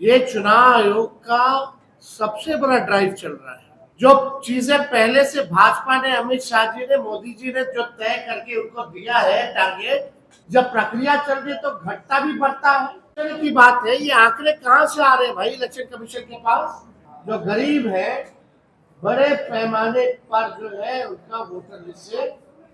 ये चुनाव आयोग का सबसे बड़ा ड्राइव चल रहा है। जो चीजें पहले से भाजपा ने, अमित शाह जी ने, मोदी जी ने जो तय करके उनको दिया है टारगेट, जब प्रक्रिया चल रही तो घटता भी बढ़ता है की बात है। ये आंकड़े कहां से आ रहे हैं भाई इलेक्शन कमीशन के पास? जो गरीब है बड़े पैमाने पर जो है उनका वोटर लिस्ट से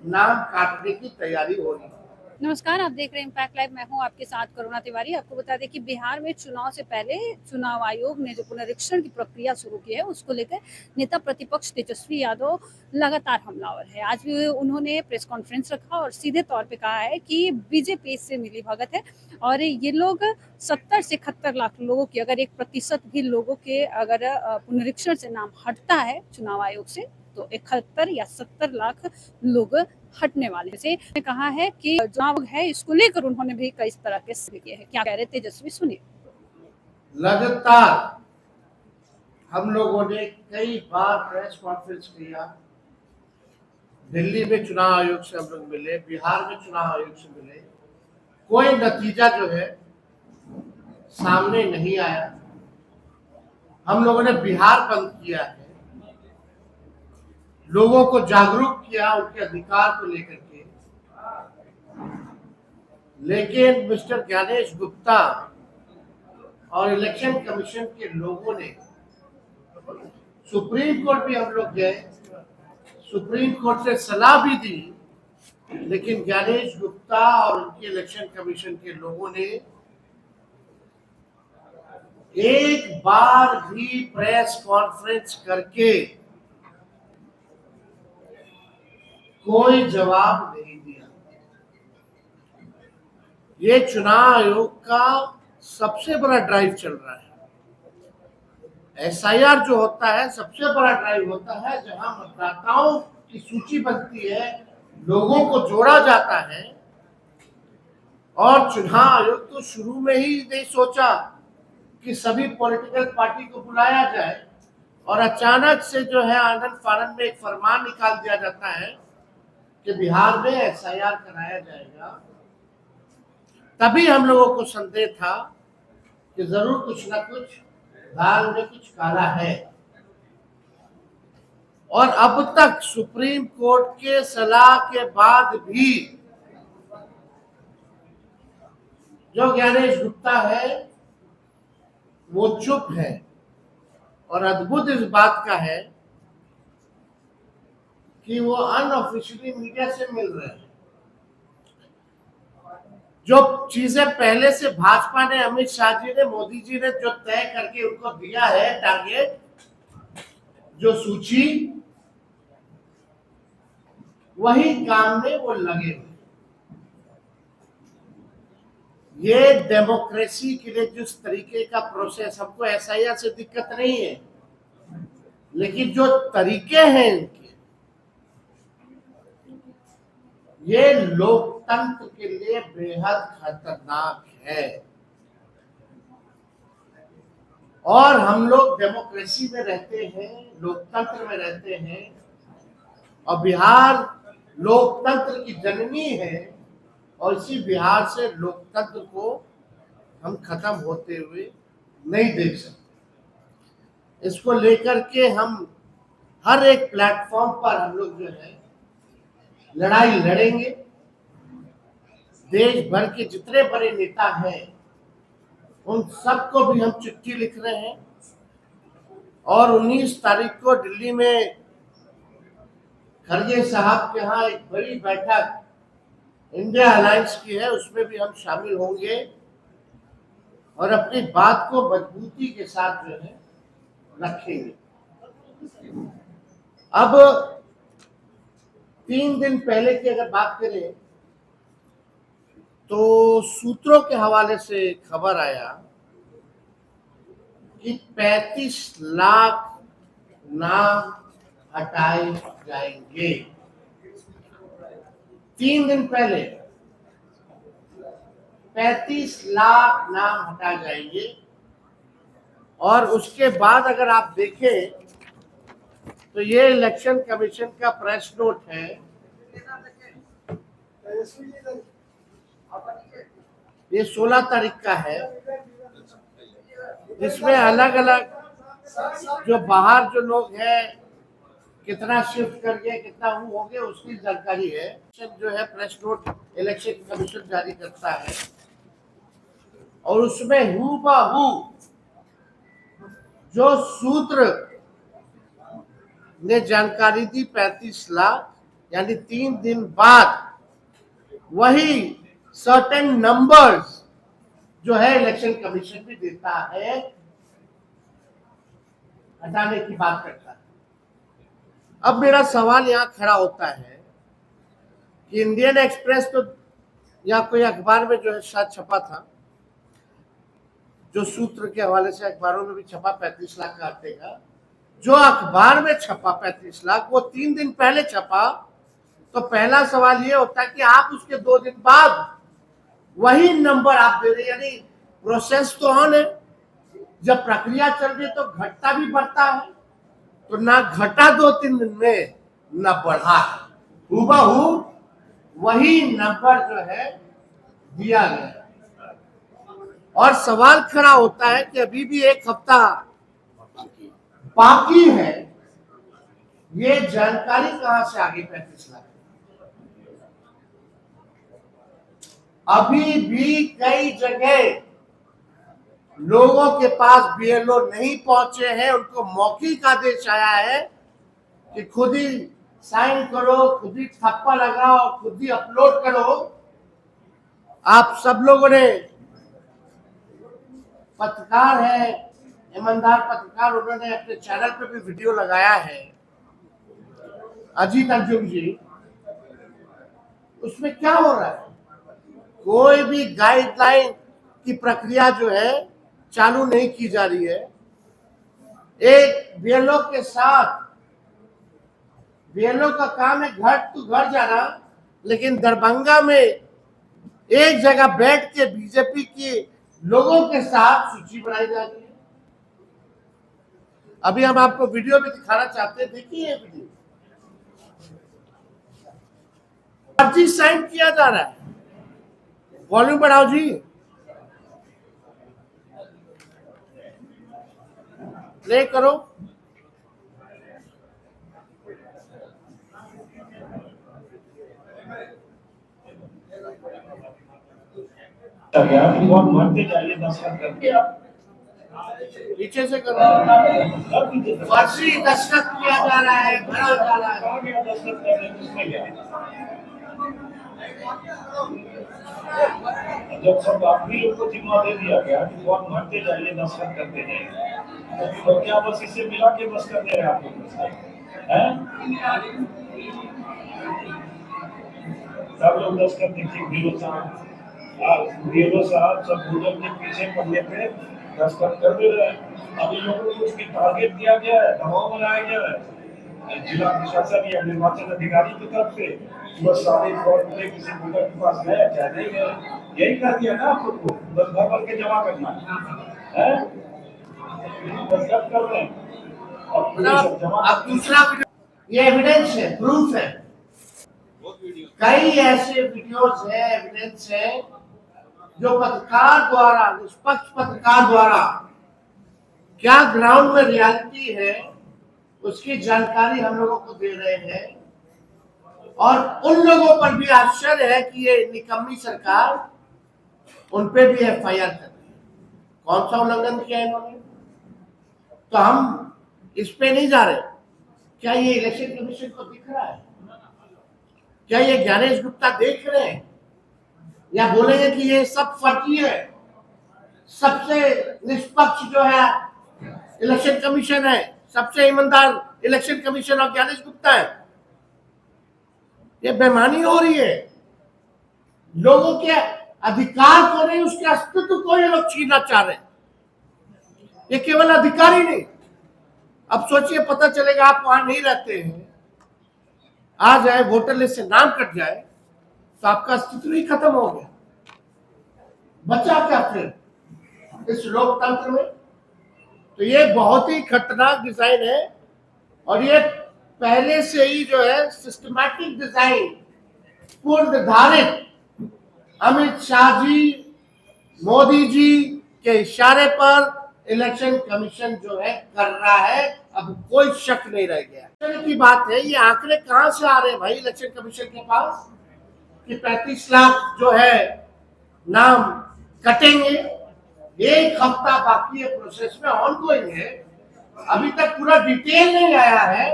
नाम काटने की तैयारी हो रही है। नमस्कार, आप देख रहे हैं इम्पैक्ट लाइव। मैं हूं आपके साथ करुणा तिवारी। आपको बता दें कि बिहार में चुनाव से पहले चुनाव आयोग ने जो पुनरीक्षण की प्रक्रिया शुरू की है, उसको लेकर नेता प्रतिपक्ष तेजस्वी यादव लगातार हमलावर है। आज भी उन्होंने प्रेस कॉन्फ्रेंस रखा और सीधे तौर पे कहा है कि बीजेपी से मिली भगत है और ये लोग 70 से 71 लाख लोगों की, अगर 1% भी लोगों के अगर पुनरीक्षण से नाम हटता है चुनाव आयोग से, तो 71 या 70 लाख लोग हटने वाले से कहा है कि चुनाव है, इसको लेकर उन्होंने भी कई तरह के किए हैं। क्या कह रहे तेजस्वी, सुनिए। लगातार हम लोगों ने कई बार प्रेस कॉन्फ्रेंस किया। दिल्ली में चुनाव आयोग से हम लोग मिले, बिहार में चुनाव आयोग से मिले, कोई नतीजा जो है सामने नहीं आया। हम लोगों ने बिहार बंद किया है, लोगों को जागरूक किया उनके अधिकार को लेकर के। लेकिन मिस्टर ज्ञानेश गुप्ता और इलेक्शन कमीशन के लोगों ने, सुप्रीम कोर्ट भी हम लोग गए, सुप्रीम कोर्ट से सलाह भी दी, लेकिन ज्ञानेश गुप्ता और उनके इलेक्शन कमीशन के लोगों ने एक बार भी प्रेस कॉन्फ्रेंस करके कोई जवाब नहीं दिया। ये चुनाव आयोग का सबसे बड़ा ड्राइव चल रहा है। एसआईआर जो होता है सबसे बड़ा ड्राइव होता है, जहां मतदाताओं की सूची बनती है, लोगों को जोड़ा जाता है। और चुनाव आयोग तो शुरू में ही नहीं सोचा कि सभी पॉलिटिकल पार्टी को बुलाया जाए, और अचानक से जो है आनंद फानंद में एक फरमान निकाल दिया जाता है कि बिहार में एसआईआर कराया जाएगा। तभी हम लोगों को संदेह था कि जरूर कुछ ना कुछ दाल में कुछ काला है। और अब तक सुप्रीम कोर्ट के सलाह के बाद भी जो ज्ञानेश गुप्ता है वो चुप है। और अद्भुत इस बात का है कि वो अनऑफिशियली मीडिया से मिल रहे हैं। जो चीजें पहले से भाजपा ने, अमित शाह जी ने, मोदी जी ने जो तय करके उनको दिया है टारगेट, जो सूची, वही काम में वो लगे हुए। ये डेमोक्रेसी के लिए जिस तरीके का प्रोसेस, हमको एसआईआर से दिक्कत नहीं है, लेकिन जो तरीके हैं इनके, ये लोकतंत्र के लिए बेहद खतरनाक है। और हम लोग डेमोक्रेसी में रहते हैं, लोकतंत्र में रहते हैं, और बिहार लोकतंत्र की जननी है। और इसी बिहार से लोकतंत्र को हम खत्म होते हुए नहीं देख सकते। इसको लेकर के हम हर एक प्लेटफॉर्म पर हम लोग जो है लड़ाई लड़ेंगे। देश भर के जितने बड़े नेता हैं उन सबको भी हम चिट्ठी लिख रहे हैं, और 19 तारीख को दिल्ली में खड़गे साहब के यहाँ एक बड़ी बैठक इंडिया अलायंस की है, उसमें भी हम शामिल होंगे और अपनी बात को मजबूती के साथ जो है रखेंगे। अब 3 दिन पहले की अगर बात करें तो सूत्रों के हवाले से खबर आया कि 35 लाख नाम हटाए जाएंगे। 3 दिन पहले 35 लाख नाम हटाए जाएंगे। और उसके बाद अगर आप देखें तो ये इलेक्शन कमीशन का प्रेस नोट है। ये 16 तारीख का है। इसमें अलग अलग जो बाहर जो लोग हैं कितना शिफ्ट करके कितना वो हो गया उसकी जानकारी है। जो है प्रेस नोट इलेक्शन कमीशन जारी करता है और उसमें हूबहू जो सूत्र ने जानकारी दी 35 लाख यानी 3 दिन बाद वही सर्टेन नंबर्स जो है इलेक्शन कमीशन भी देता है, हटाने की बात करता है। अब मेरा सवाल यहाँ खड़ा होता है कि इंडियन एक्सप्रेस तो या कोई अखबार में जो है शायद छपा था, जो सूत्र के हवाले से अखबारों में भी छपा 35 लाख काटेगा। जो अखबार में छपा 35 लाख वो 3 दिन पहले छपा, तो पहला सवाल ये होता है कि आप उसके 2 दिन बाद वही नंबर आप दे रहे, यानी प्रोसेस तो ऑन है। जब प्रक्रिया चल रही है तो घटता भी बढ़ता है, तो ना घटा 2-3 दिन में ना बढ़ा, हूबहू वही नंबर जो है दिया गया। और सवाल खड़ा होता है कि अभी भी 1 हफ्ता बाकी है, ये जानकारी कहां से आ गई 35 लाख? अभी भी कई जगह लोगों के पास बीएलओ नहीं पहुंचे हैं, उनको मौखिक आदेश आया है कि खुद ही साइन करो, खुद ही थप्पा लगाओ, खुद ही अपलोड करो। आप सब लोगों ने पत्रकार है, ईमानदार पत्रकार, उन्होंने अपने चैनल पे भी वीडियो लगाया है, अजीत अंजुम जी। उसमें क्या हो रहा है? कोई भी गाइडलाइन की प्रक्रिया जो है चालू नहीं की जा रही है। एक बीएलओ के साथ, बीएलओ का काम है घर टू घर जाना, लेकिन दरभंगा में एक जगह बैठ के बीजेपी के लोगों के साथ सूची बनाई जा रही है। अभी हम आपको वीडियो भी दिखाना चाहते हैं, देखिए ये वीडियो। पर्ची साइन किया जा रहा है, वॉल्यूम बढ़ाओ जी, प्ले करो। बहुत मरते जाइए दस्तखत करके आप नीचे से करो। पर्ची दस्तखत किया जा रहा है, भरा जा रहा है। कहाँ गया दस्तखत करने, किसने गया? जब सब आप ही लोग को जिम्मा दे दिया गया कि बहुत मरते जाइए दस्तखत करते जाइए, तो क्या बस इससे मिला के बस कर दे रहे आप लोग हैं? सब लोग दस्तखत देखिए, बीएलओ साहब सब गूगल के पीछे पढ़ने पे दस्तखत कर दे रहे हैं। अभी लोगों को उसकी टारगेट दिया गया है, दबाव बनाया गया है जिला प्रशासन या निर्वाचन अधिकारी की तरफ से। बस सारे फॉर्म में किसी गूगल के पास गए क्या नहीं गए, यही कर दिया ना आप लोग को, बस भर भर के जमा करना है, दस्तखत कर रहे हैं और जमा। अब दूसरा वीडियो, ये एविडेंस है, प्रूफ है। कई ऐसे वीडियोस है, एविडेंस है जो पत्रकार द्वारा, निष्पक्ष पत्रकार द्वारा क्या ग्राउंड में रियलिटी है उसकी जानकारी हम लोगों को दे रहे हैं। और उन लोगों पर भी आश्चर्य है कि ये निकम्मी सरकार उन पे भी एफआईआर कर रही है। कौन सा उल्लंघन किया इन्होंने? तो हम इस पे नहीं जा रहे। क्या ये इलेक्शन कमीशन को दिख रहा है? क्या ये ज्ञानेश गुप्ता देख रहे हैं? या बोलेंगे कि ये सब फर्जी है, सबसे निष्पक्ष जो है इलेक्शन कमीशन है, सबसे ईमानदार election commission of Gyanesh Gupta है? ये बेईमानी हो रही है। लोगों के अधिकार को नहीं, उसके अस्तित्व को ये लोग छीनना चाह रहे हैं। ये केवल अधिकार ही नहीं, अब सोचिए पता चलेगा आप वहां नहीं रहते हैं, आ जाए वोटर लिस्ट से नाम कट जाए तो आपका अस्तित्व ही खत्म हो गया। बचा क्या फिर इस लोकतंत्र में? तो ये बहुत ही खतरनाक डिजाइन है और ये पहले से ही जो है सिस्टमैटिक डिजाइन, पूर्व निर्धारित अमित शाह जी, मोदी जी के इशारे पर इलेक्शन कमीशन जो है कर रहा है, अब कोई शक नहीं रह गया। की बात है, ये आंकड़े कहां से आ रहे हैं भाई इलेक्शन कमीशन के पास कि 35 लाख जो है नाम कटेंगे। एक हफ्ता बाकी है, प्रोसेस में ऑनगोइंग है, अभी तक पूरा डिटेल नहीं आया है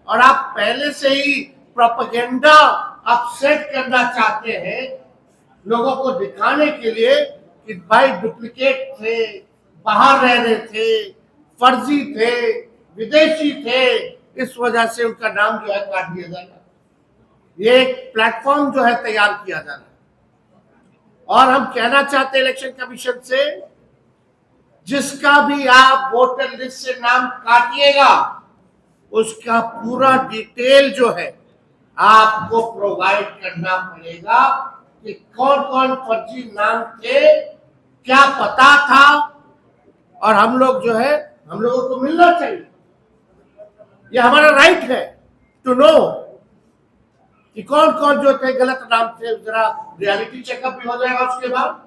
और आप पहले से ही प्रोपेगेंडा आप सेट करना चाहते हैं लोगों को दिखाने के लिए कि भाई डुप्लीकेट थे, बाहर रह रहे थे, फर्जी थे, विदेशी थे, इस वजह से उनका नाम जो है काट दिया जाएगा। ये एक प्लेटफॉर्म जो है तैयार किया जा रहा है और हम कहना चाहते हैं इलेक्शन कमीशन से, जिसका भी आप वोटर लिस्ट से नाम काटिएगा उसका पूरा डिटेल जो है आपको प्रोवाइड करना पड़ेगा कि कौन कौन फर्जी नाम थे, क्या पता था, और हम लोग जो है हम लोगों को मिलना चाहिए। ये हमारा राइट है टू नो कि कौन कौन जो थे गलत नाम थे। जरा रियलिटी चेकअप भी हो जाएगा, उसके बाद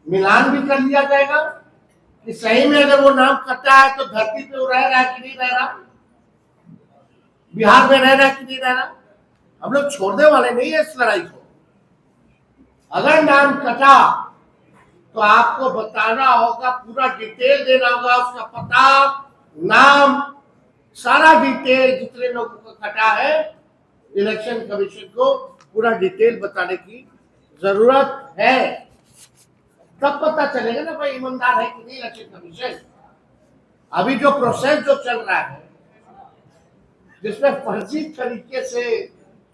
मिलान भी कर लिया जाएगा कि सही में अगर वो नाम कटा है तो धरती पे वो रह रहा है कि नहीं रह रहा, बिहार में रह रहा है कि नहीं रह रहा। हम लोग छोड़ने वाले नहीं है इस लड़ाई को। अगर नाम कटा तो आपको बताना होगा, पूरा डिटेल देना होगा, उसका पता, नाम, सारा डिटेल जितने लोगों का कटा है इलेक्शन कमीशन को पूरा डिटेल बताने की जरूरत है। तब पता चलेगा ना भाई ईमानदार है कि नहीं इलेक्शन कमीशन। अभी जो प्रोसेस जो चल रहा है जिसमें फर्जी तरीके से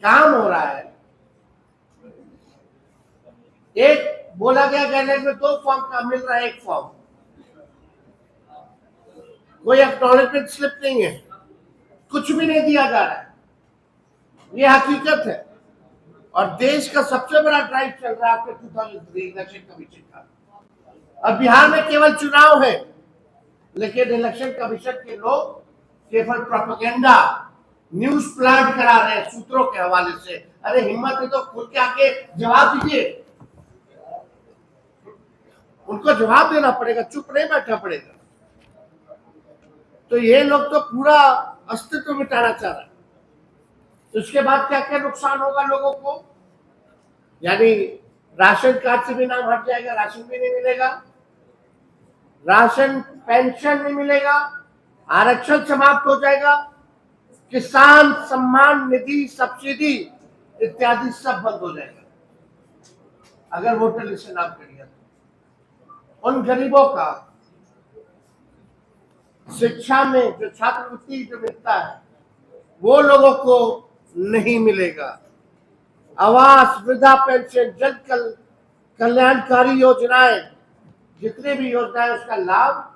काम हो रहा है, एक बोला गया गाइडलाइन में 2 फॉर्म का मिल रहा है, 1 फॉर्म, कोई एक्नॉलेजमेंट स्लिप नहीं है, कुछ भी नहीं दिया जा रहा है। ये हकीकत है और देश का सबसे बड़ा ड्राइव चल रहा है आपके 2003 इलेक्शन कमीशन का। अब बिहार में केवल चुनाव है, लेकिन इलेक्शन कमीशन के लोग केवल प्रोपेगेंडा, न्यूज प्लांट करा रहे हैं सूत्रों के हवाले से। अरे हिम्मत है तो खुल के आके जवाब दीजिए, उनको जवाब देना पड़ेगा, चुप नहीं बैठना पड़ेगा। तो ये लोग तो पूरा अस्तित्व मिटाना चाह रहे हैं। तो उसके बाद क्या क्या नुकसान होगा लोगों को, यानी राशन कार्ड से भी नाम हट जाएगा, राशन भी नहीं मिलेगा, राशन पेंशन नहीं मिलेगा, आरक्षण समाप्त हो जाएगा, किसान सम्मान निधि, सब्सिडी इत्यादि सब बंद हो जाएगा अगर वोटर लिस्ट से नाम कर दिया तो। उन गरीबों का शिक्षा में जो छात्रवृत्ति जो मिलता है वो लोगों को नहीं मिलेगा, आवास, वृद्धा पेंशन, जन कल्याणकारी योजनाएं, जितने भी योजनाएं उसका लाभ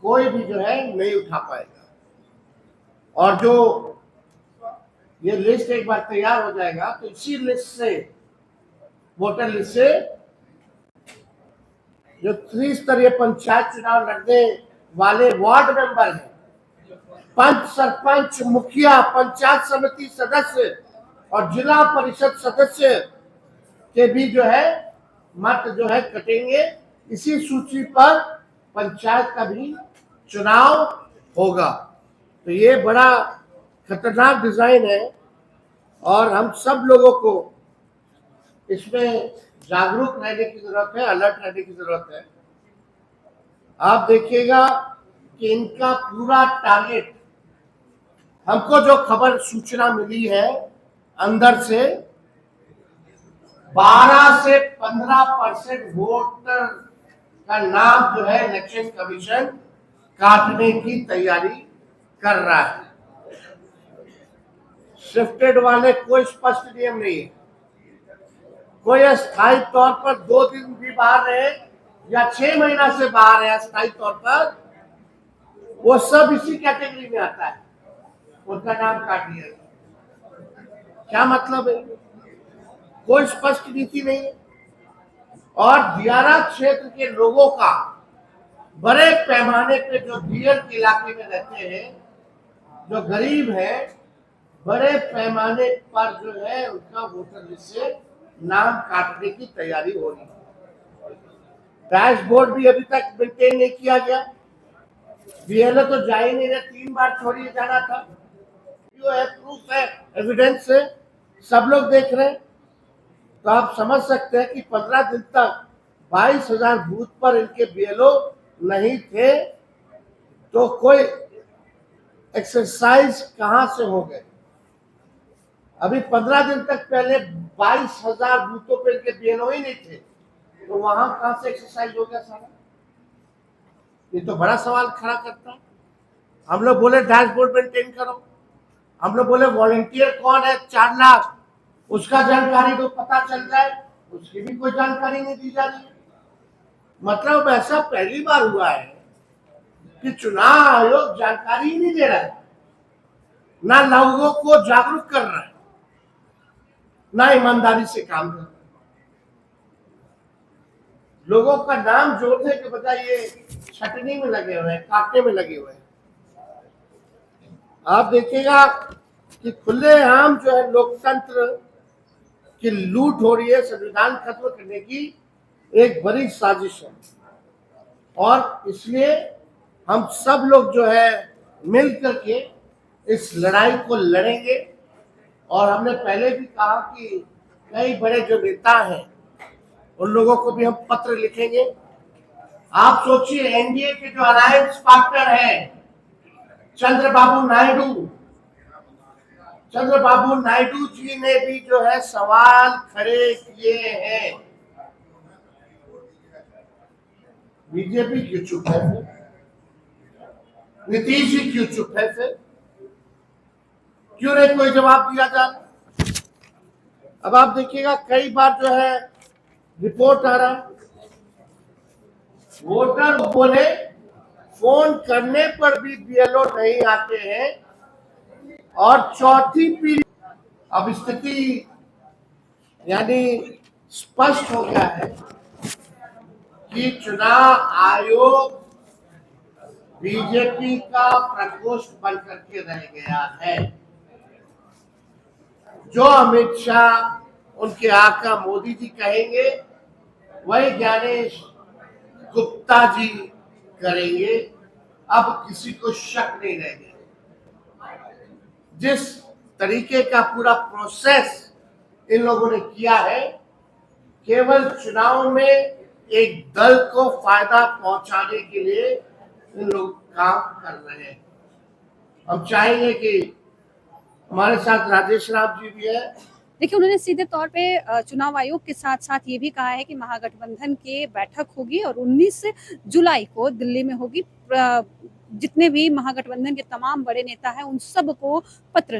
कोई भी जो है नहीं उठा पाएगा। और जो ये लिस्ट एक बार तैयार हो जाएगा तो इसी लिस्ट से, वोटर लिस्ट से, जो त्रिस्तरीय पंचायत चुनाव लड़ने वाले वार्ड मेंबर हैं, पंच, सरपंच, मुखिया, पंचायत समिति सदस्य और जिला परिषद सदस्य के भी जो है मत जो है कटेंगे। इसी सूची पर पंचायत का भी चुनाव होगा। तो ये बड़ा खतरनाक डिजाइन है और हम सब लोगों को इसमें जागरूक रहने की जरूरत है, अलर्ट रहने की जरूरत है। आप देखिएगा कि इनका पूरा टारगेट, हमको जो खबर सूचना मिली है अंदर से, 12 से 15% वोटर का नाम जो है इलेक्शन कमीशन काटने की तैयारी कर रहा है। शिफ्टेड वाले कोई स्पष्ट नियम नहीं है, कोई अस्थायी तौर पर 2 दिन भी बाहर रहे या 6 महीना से बाहर है अस्थायी तौर पर, वो सब इसी कैटेगरी में आता है, उनका नाम काट दिया। क्या मतलब है? कोई स्पष्ट नीति नहीं है। और दियारा क्षेत्र के लोगों का बड़े पैमाने पे, जो डीएल इलाके में रहते हैं, जो गरीब है, बड़े पैमाने पर जो है उनका वोटर लिस्ट से नाम काटने की तैयारी हो रही है। डैशबोर्ड भी अभी तक मेंटेन नहीं किया गया। बीएलओ तो जा ही नहीं रहे, 3 बार छोड़िए जाना था। जो है प्रूफ है, एविडेंस है, सब लोग देख रहे हैं। तो आप समझ सकते हैं कि 15 दिन तक 22,000 बूथ पर इनके बीएलओ नहीं थे, तो कोई एक्सरसाइज कहां से हो गए। अभी 15 दिन तक पहले 22,000 बूथों पे इनके बीएलओ ही नहीं थे, तो वहां कहां से एक्सरसाइज हो गया सारा। ये तो बड़ा सवाल खड़ा करता है। हम लोग बोले डैशबोर्ड मेंटेन करो, हम लोग बोले वॉलंटियर कौन है 4 लाख, उसका जानकारी दो, पता चल जाए, उसकी भी कोई जानकारी नहीं दी जा रही है। मतलब ऐसा पहली बार हुआ है कि चुनाव आयोग जानकारी ही नहीं दे रहा है, ना लोगों को जागरूक कर रहा है, ना ईमानदारी से काम कर रहा है। लोगों का नाम जोड़ने के बजाय ये छटनी में लगे हुए हैं, काटने में लगे हुए हैं। आप देखिएगा कि खुलेआम जो है लोकतंत्र की लूट हो रही है, संविधान खत्म करने की एक बड़ी साजिश है। और इसलिए हम सब लोग जो है मिल करके इस लड़ाई को लड़ेंगे। और हमने पहले भी कहा कि कई बड़े जो नेता हैं उन लोगों को भी हम पत्र लिखेंगे। आप सोचिए, एनडीए के जो अलायंस पार्टनर हैं चंद्रबाबू नायडू जी ने भी जो है सवाल खड़े किए हैं। बीजेपी क्यों चुप है फिर? नीतीश जी क्यों चुप है फिर? क्यों नहीं कोई जवाब दिया जा रहा? अब आप देखिएगा कई बार जो है रिपोर्ट आ रहा है, वोटर बोले फोन करने पर भी बीएलओ नहीं आते हैं। और चौथी पीढ़ी, अब स्थिति यानी स्पष्ट हो गया है कि चुनाव आयोग बीजेपी का प्रकोष्ठ बन करके रह गया है। जो अमित शाह उनके आका मोदी जी कहेंगे वही ज्ञानेश गुप्ता जी करेंगे। अब किसी को शक नहीं रह गया। जिस तरीके का पूरा प्रोसेस इन लोगों ने किया है, केवल चुनाव में एक दल को फायदा पहुंचाने के लिए इन लोग काम कर रहे हैं। हम चाहेंगे कि हमारे साथ राजेश राव जी भी है। देखिए, उन्होंने सीधे तौर पे चुनाव आयोग के साथ साथ ये भी कहा है कि महागठबंधन की बैठक होगी और 19 जुलाई को दिल्ली में होगी। जितने भी महागठबंधन के तमाम बड़े नेता हैं उन सबको पत्र